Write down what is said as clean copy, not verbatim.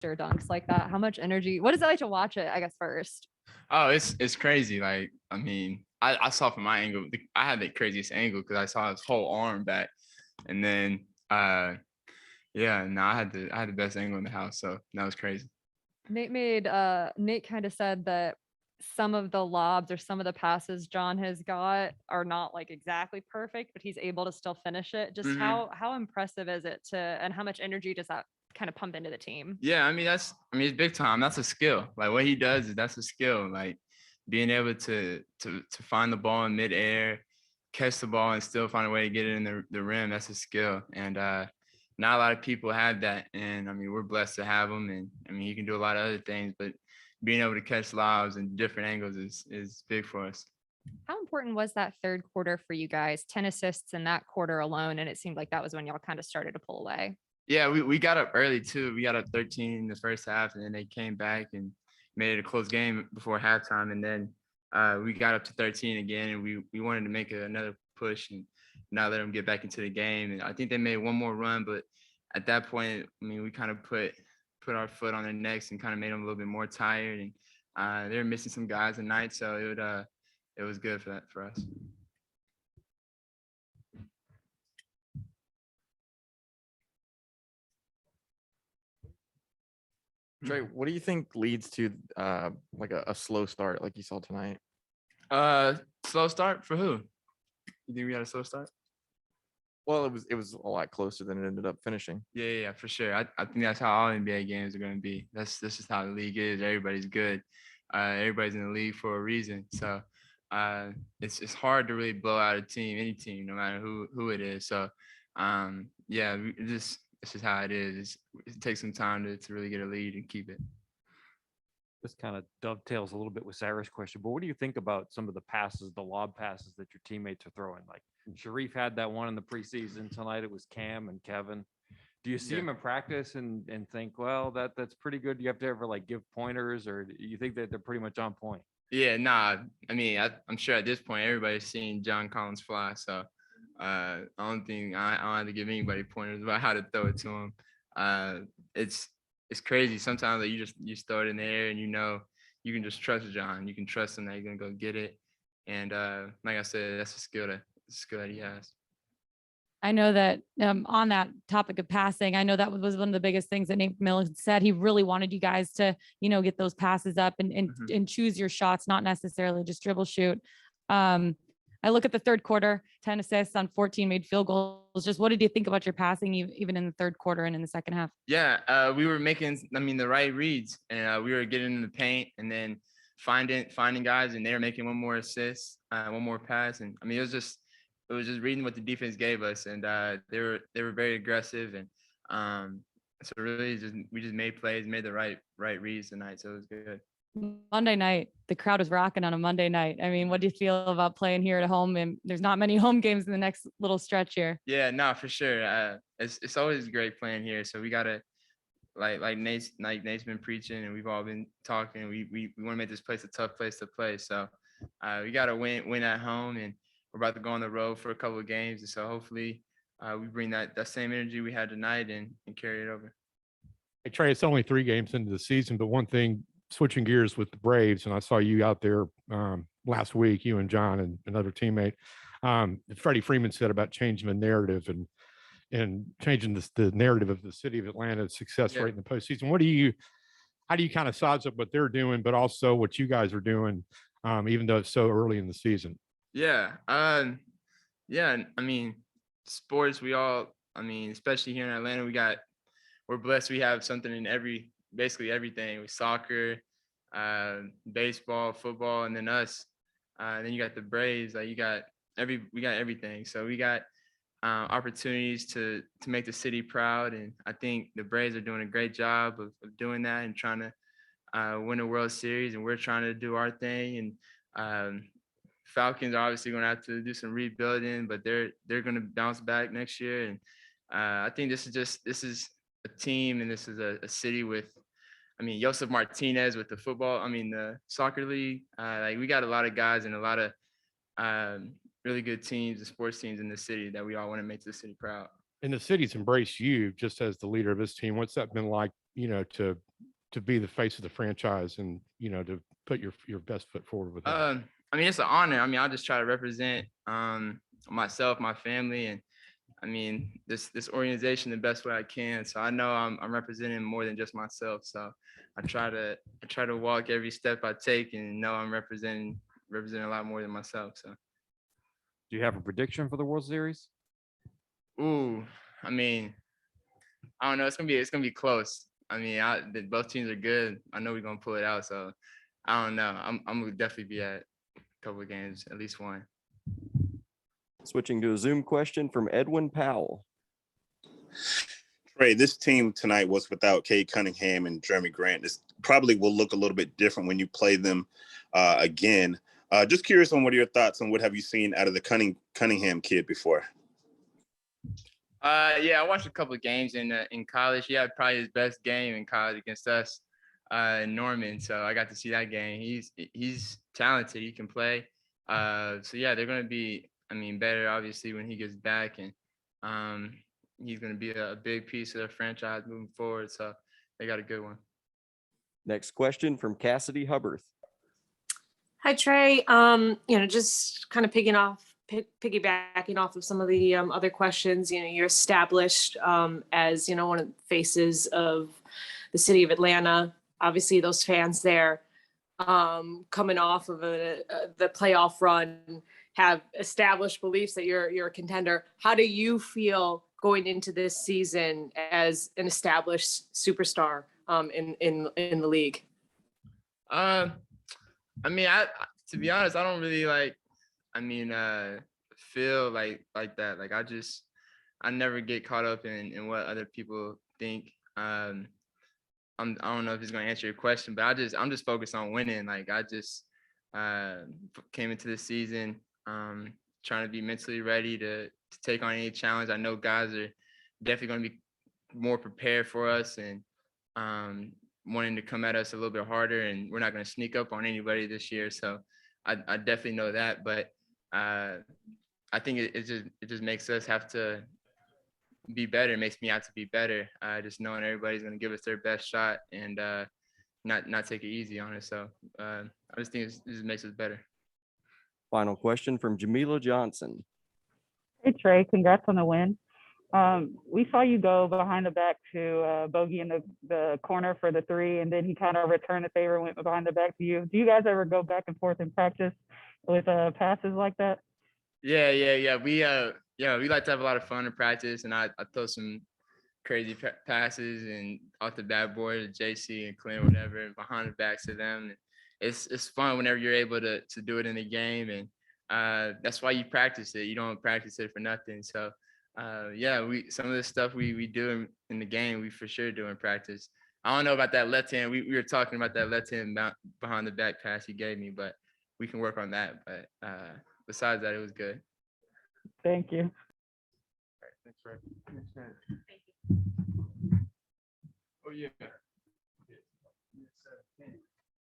dunks like that? How much energy? What is it like to watch it, I guess, first? Oh, it's crazy. Like, I mean, I saw from my angle, I had the craziest angle because I saw his whole arm back, and then yeah, no, I had the best angle in the house, so that was crazy. Nate kind of said that some of the lobs or some of the passes John has got are not like exactly perfect, but he's able to still finish it. Just Hmm. how impressive is it to, and how much energy does that kind of pump into the team? Yeah, I mean it's big time. That's a skill. Like what he does is that's a skill. Like being able to find the ball in midair, catch the ball and still find a way to get it in the rim. That's a skill. And not a lot of people have that. And I mean we're blessed to have him. And I mean he can do a lot of other things, but being able to catch lobs in different angles is big for us. How important was that third quarter for you guys? 10 assists in that quarter alone, and it seemed like that was when y'all kind of started to pull away. Yeah, we got up early too. We got up 13 in the first half, and then they came back and made it a close game before halftime. And then we got up to 13 again, and we wanted to make another push and not let them get back into the game. And I think they made one more run, but at that point, I mean, we kind of put our foot on their necks and kind of made them a little bit more tired. And they were missing some guys tonight, so it was good for us. Trae, what do you think leads to like a slow start like you saw tonight? Slow start for who? You think we had a slow start? Well, it was a lot closer than it ended up finishing. Yeah, for sure. I think that's how all NBA games are going to be. This is how the league is. Everybody's good. Everybody's in the league for a reason. So it's hard to really blow out a team, any team, no matter who it is. So yeah, it's just how it is. It takes some time to really get a lead and keep it. This kind of dovetails a little bit with Sarah's question, but what do you think about some of the passes, the lob passes that your teammates are throwing? Like Sharif had that one in the preseason tonight. It was Cam and Kevin. Do you see him in practice and think, well, that's pretty good? Do you have to ever like give pointers, or do you think that they're pretty much on point? Yeah, nah. I mean, I'm sure at this point everybody's seen John Collins fly, so I don't have to give anybody pointers about how to throw it to him. It's crazy sometimes that you throw it in the air and you can just trust John. You can trust him that he's gonna go get it. And like I said, that's a skill that he has. I know that on that topic of passing, I know that was one of the biggest things that Nate Miller said. He really wanted you guys to, get those passes up and choose your shots, not necessarily just dribble shoot. I look at the third quarter, 10 assists on 14 made field goals. Just what did you think about your passing, even in the third quarter and in the second half? Yeah, we were making, the right reads, and we were getting in the paint and then finding guys, and they were making one more assist, one more pass, and it was just reading what the defense gave us, and they were very aggressive, and so really we just made plays, made the right reads tonight, so it was good. Monday night, the crowd was rocking on a Monday night. I mean, what do you feel about playing here at home? And there's not many home games in the next little stretch here. Yeah, no, for sure. It's always great playing here. So we gotta like Nate's been preaching, and we've all been talking. We want to make this place a tough place to play. So we gotta win at home, and we're about to go on the road for a couple of games. And so hopefully we bring that same energy we had tonight and carry it over. Hey, Trae, it's only 3 games into the season, but one thing, switching gears with the Braves, and I saw you out there last week, you and John and another teammate. Freddie Freeman said about changing the narrative and changing the narrative of the city of Atlanta's success rate in the postseason. How do you kind of size up what they're doing, but also what you guys are doing, even though it's so early in the season? Yeah. Yeah. Sports, especially here in Atlanta, we're blessed. We have something in basically everything with soccer, baseball, football, and then us. Then you got the Braves, we got everything. So we got opportunities to make the city proud. And I think the Braves are doing a great job of doing that and trying to win a World Series. And we're trying to do our thing. And Falcons are obviously going to have to do some rebuilding, but they're going to bounce back next year. And I think this is a team, and this is a city with, Joseph Martinez with the football, the soccer league. We got a lot of guys and a lot of really good teams and sports teams in the city that we all want to make the city proud. And the city's embraced you just as the leader of this team. What's that been like, to to be the face of the franchise and, to put your best foot forward with that? I mean, it's an honor. I mean, I'll just try to represent myself, my family, and I mean this organization the best way I can. So I know I'm representing more than just myself. So I try to walk every step I take and know I'm representing a lot more than myself. So Do you have a prediction for the World Series? ooh, I mean, I don't know. It's gonna be close. I mean, both teams are good. I know we're gonna pull it out. So I don't know. I'm gonna definitely be at a couple of games, at least one. Switching to a Zoom question from Edwin Powell. Trey, this team tonight was without Cade Cunningham and Jeremy Grant. This probably will look a little bit different when you play them again. Just curious on what are your thoughts on what have you seen out of the Cunningham kid before? Yeah, I watched a couple of games in college. He had probably his best game in college against us in Norman. So I got to see that game. He's talented. He can play. So yeah, they're gonna be, I mean, better obviously when he gets back, and he's gonna be a big piece of the franchise moving forward. So they got a good one. Next question from Cassidy Hubbard. Hi, Trey. Just kind of piggybacking off of some of the other questions. You're established as one of the faces of the city of Atlanta. Obviously, those fans there, coming off of the playoff run, have established beliefs that you're a contender. How do you feel going into this season as an established superstar in the league? I mean, to be honest, I don't really feel like that. Like I never get caught up in what other people think. I don't know if it's gonna answer your question, but I'm just focused on winning. Like I just came into the season trying to be mentally ready to take on any challenge. I know guys are definitely gonna be more prepared for us and wanting to come at us a little bit harder, and we're not gonna sneak up on anybody this year. So I definitely know that, but I think it just makes us have to be better. It makes me have to be better. Just knowing everybody's gonna give us their best shot and not take it easy on us. So I just think it just makes us better. Final question from Jamila Johnson. Hey Trey, congrats on the win. We saw you go behind the back to Bogey in the corner for the three, and then he kind of returned the favor and went behind the back to you. Do you guys ever go back and forth in practice with passes like that? Yeah. We like to have a lot of fun in practice, and I throw some crazy passes and off the backboard to JC and Clint, whatever, and behind the backs of them. And it's fun whenever you're able to do it in the game, and that's why you practice it. You don't practice it for nothing. So some of the stuff we do in the game, we for sure do in practice. I don't know about that left hand. We were talking about that left hand behind the back pass he gave me, but we can work on that. But besides that, it was good. Thank you. All right, thanks, Fred. Thank you. Oh yeah.